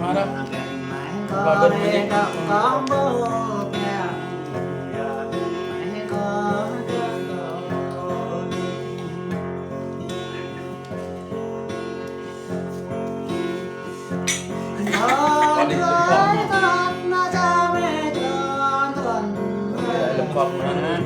Nó đó và bên bên có bố còn đi lâm phong lâm phong nữa ha.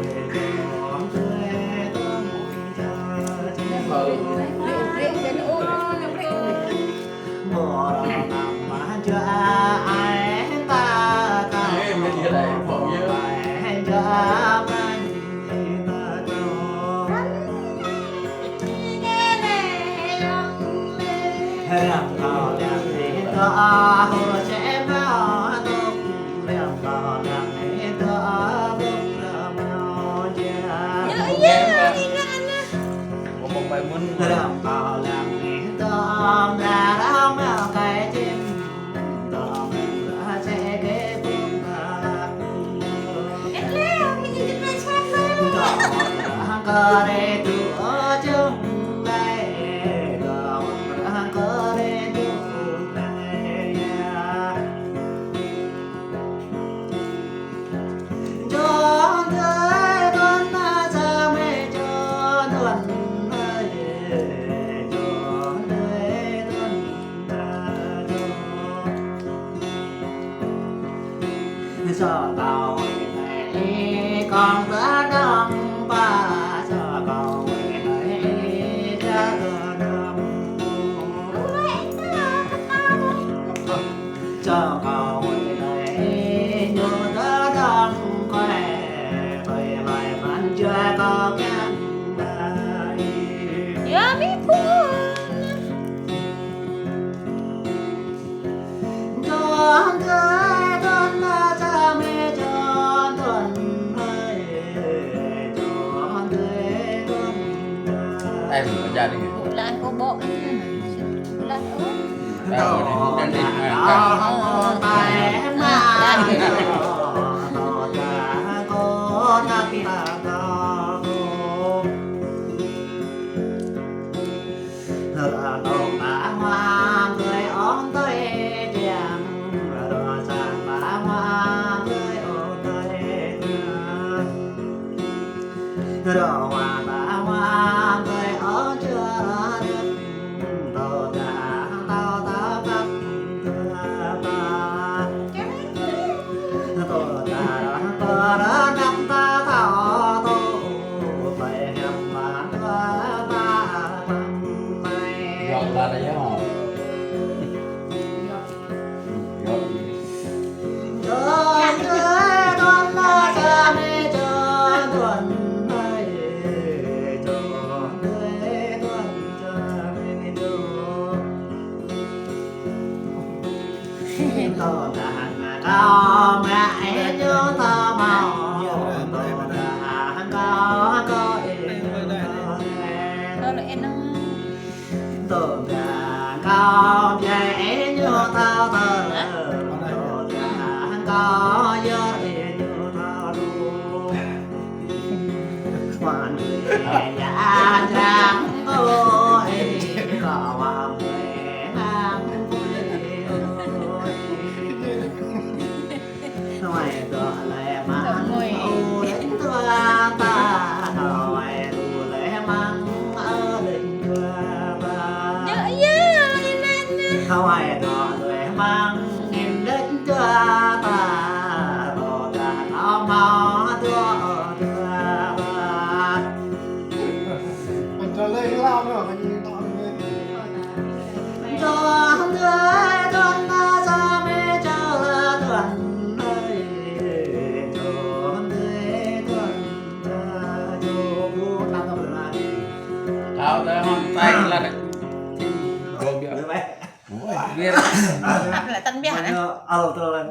Em đi đây phong với một bài muốn cơ để tựa chung đây cơ để chung đây cho tới con ta ra mê cho tuần ơi cho tới tuần ta cho tao này con đã đông ba cho cậu này ra đông cho cậu này nhớ đã đông quay về bài văn chưa có cái bài Ya mi pun. cho tới con ta cha mẹ cho tuần em ra đi Bulan ko bo. Bulan ko. đang đi Đồ hoa bá hoa người ở chưa được đồ đã tao tao cắp thừa ba đồ đã có đó năm ta thọ tô phải hầm bán qua ba bằng mày dọn ra đây hả Con ơi con là cha mẹ cho tuần tô đàn cao mẹ nhớ ta màu tô đàn cao có Kalau enak. tô đàn cao dễ nhớ ta thơ tô đàn cao dễ nhớ ta đu hoàn người nhà trang ôi có hoàng người hàng ngoài gọi lại mang ô đến tua ta hỏi đủ lẽ mang ở đình tua ba Ya ya ini. hỏi gọi lại mang em đến tua ta đồ ta nó mò tua tua ba cho lên lao nữa mà nhìn to lên cho người con ta ra mê cho tuần tao đã hoàn tay là đấy rồi biết biết Lại tân biết hả? tôi